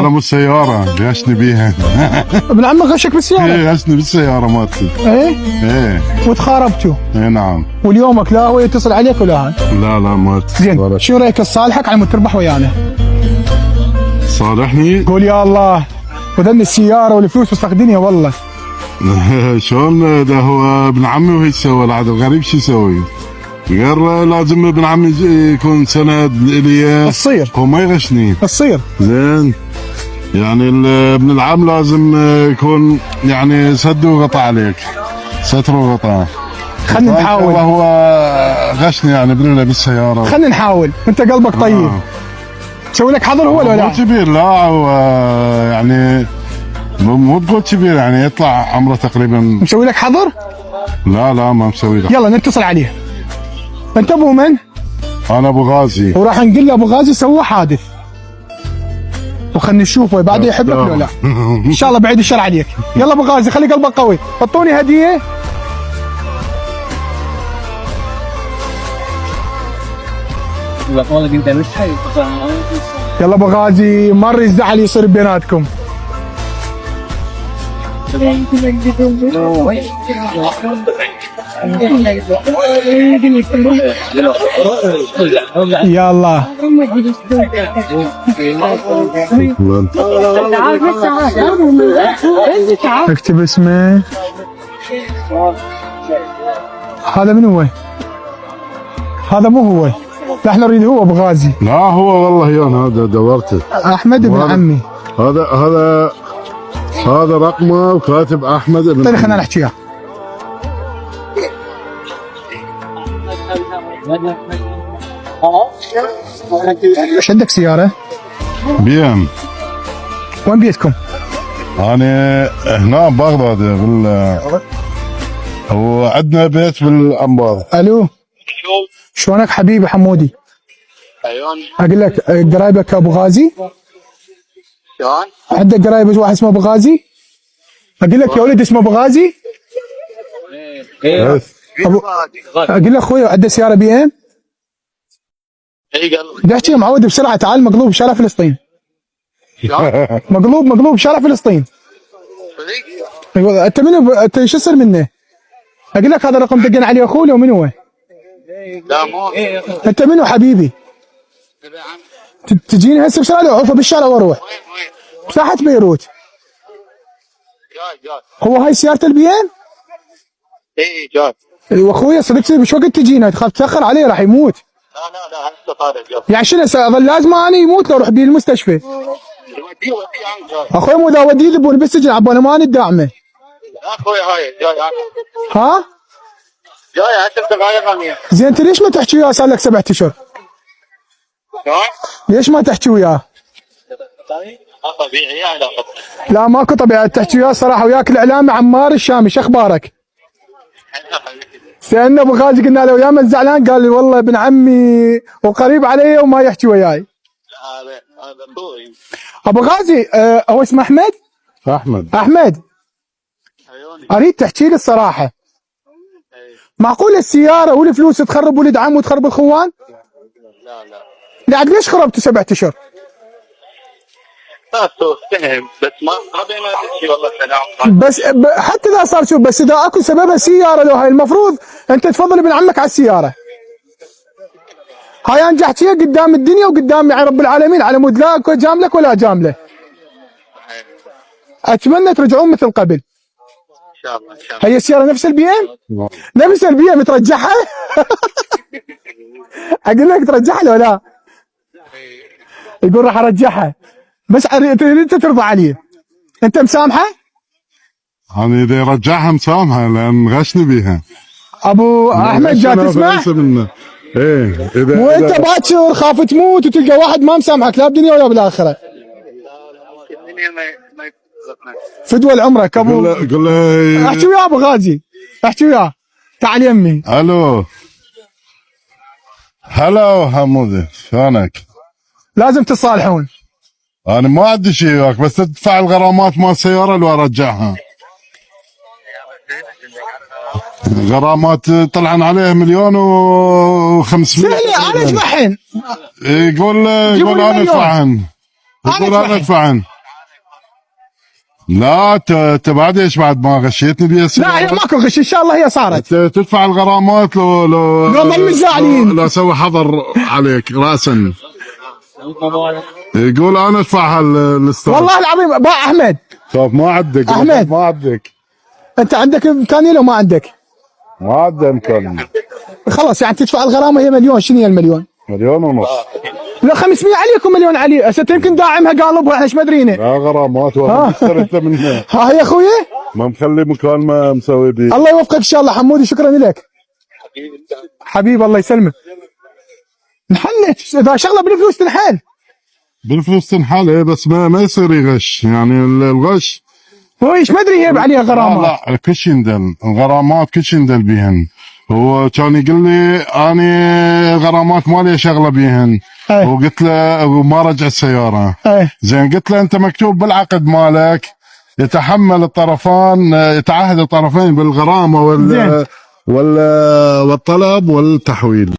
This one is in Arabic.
انا مو السياره غشني بيها. ابن عمك غشك بالسياره؟ ايه غشني بالسياره مالتي. ايه؟ ايه وتخاربتوا؟ ايه نعم. واليومك لا هو يتصل عليك ولا هاي؟ لا مالتي. زين شو رايك تصالحك على مود تربح ويانا؟ صالحني. قول يا الله وذن السياره والفلوس وسخ دنيا والله. شلون ده هو ابن عمي وهي تسوي العاده الغريب شو يسوي؟ غير لازم ابن عمي يكون سند لي. تصير هو ما يغشني. تصير زين يعني ابن العم لازم يكون يعني سد وغطى عليك، ستر وغطى. خلينا نحاول. هو غشني يعني بالسياره. خلينا نحاول، انت قلبك طيب. تسوي لك حظر هو ولا لا؟ مو كبير لا هو يعني مو بقول كبير يعني يطلع عمره تقريبا. مسوي لك حظر؟ لا ما مسوي لك. يلا نتصل عليه. انت ابو من؟ انا ابو غازي. وراح نقول له ابو غازي سوى حادث وخلنا نشوفه بعد يحبك ولا لا. ان شاء الله بعيد الشر عليك. يلا ابو غازي خلي قلبك قوي. حطوني هديه. يلا ابو غازي مر الزعل يصير بيناتكم. يلا اكتب اسمه. هذا من هو؟ هذا مو هو. لا احنا نريد هو ابو غازي. لا هو والله يا هذا دورته. احمد ابن عمي. هذا رقمه وكاتب احمد ابن. طيب خلينا نحكي وياه. ايش عندك سيارة؟ بي ام. وين بيتكم؟ انا هنا ببغداد وعندنا بيت بالانبار. الو شلونك حبيبي حمودي؟ اقول لك قرايبك ابو غازي؟ شلون؟ عندك قرايب واحد اسمه ابو غازي؟ اقول لك يا ولد اسمه ابو غازي؟ ايه اقول لك اخوي عنده سياره بي ام؟ اي قال بدي احكي معود بسرعه. تعال مقلوب بشارع فلسطين. مقلوب بشارع فلسطين. انت منو؟ انت شو صار منه؟ اقول لك هذا رقم دقنا عليه اخوي ومن هو؟ لا مو انت منو حبيبي؟ تجيني هسه بسرعه اعوفه بالشارع واروح. مساحه بيروت. جاي هو هاي سياره البي ام؟ اي جاي. واخويا صدق بش وقت تجينا تخاف تاخر عليه راح يموت. لا هسه طالع جاي. يعني شنو اظل لازم اني يموت لو اروح بيه المستشفى. ودي انا جاي. اخوي مو اذا وديه يذبون بالسجن عبالي ما الداعمه. لا اخوي هاي جاي ها؟ جاي 10 دقائق انا. زين انت ليش ما تحكي وياه صار لك 7 اشهر؟ شلون؟ ليش ما تحكي وياه؟ طبيعي علاقتك. لا ماكو طبيعي تحكي وياه صراحه. وياك الاعلامي عمار الشامي شو اخبارك؟ سالنا ابو غازي قلنا له يا من زعلان قال لي والله ابن عمي وقريب علي وما يحكي وياي. هذا اخوي. ابو غازي هو اسمه احمد؟ احمد اريد تحكي لي الصراحه. معقول السياره والفلوس تخرب ولد عم وتخرب الخوان؟ لا ليش خربتوا 7 اشهر؟ فهم بس ما بينا شيء والله سلام. بس حتى اذا صار شو بس اذا اكو سببها سياره لو هاي المفروض انت تفضل ابن عمك على السياره. هاي انا احكيها قدام الدنيا وقدام يعني رب العالمين على مود لا اكو جاملك ولا جامله. اتمنى ترجعون مثل قبل. ان شاء الله ان شاء الله. هي السياره نفس البي ام؟ نفس البي ام ترجعها؟ اقول لك ترجعها لو لا؟ يقول راح ارجعها بس انت ترضى عليه. انت مسامحه؟ انا اذا يرجعها مسامحه لان غشني بيها. ابو احمد جاء تسمع؟ ايه اذا مو انت باكر خاف تموت وتلقى واحد ما مسامحك لا بالدنيا ولا بالاخره. فدوى لعمرك ابو. قل له احكي وياه ابو غازي. احكي وياه. تعال يمي. الو هلا حمودي شلونك؟ لازم تصالحون. انا ما عندي شيء وياك بس تدفع الغرامات مال السياره لو ارجعها. غرامات طلعن عليه 1,500,000. سهله انا ادفعهن. يقول انا ادفعهن. يقول انا ادفعهن. لا انت بعد ايش بعد ما غشيتني بيها لا هي ماكو غش ان شاء الله هي صارت. تدفع الغرامات لو ضل زعلين. لو سوي حظر عليك راسا. يقول انا ادفعها الاستاذ. والله العظيم با احمد. طيب ما عندك احمد ما عندك. انت عندك امكانيه لو ما عندك؟ ما عنده امكانيه. خلاص يعني تدفع الغرامه هي مليون. شنو هي المليون؟ 1.5 مليون. لا 500 عليكم مليون علي. هسه يمكن داعمها قالبها احنا ايش مدرينا. لا غرامات والله اشتريت منه. ها هي اخوي ما مخلي مكان ما مسوي بيه. الله يوفقك ان شاء الله حمودي. شكرا لك حبيبي الله يسلمك. نحل اذا شغله بالفلوس تنحل. بالفلوس تنحل ايه بس ما يصير يغش يعني الغش. هو ايش مدري هي عليها غرامات. لا كش يندل الغرامات كش يندل بيهن. هو كان يقول لي اني غرامات مالي شغله بيهن. وقلت له وما رجع السياره. زين قلت له انت مكتوب بالعقد مالك يتحمل الطرفان يتعهد الطرفين بالغرامه والطلب والتحويل.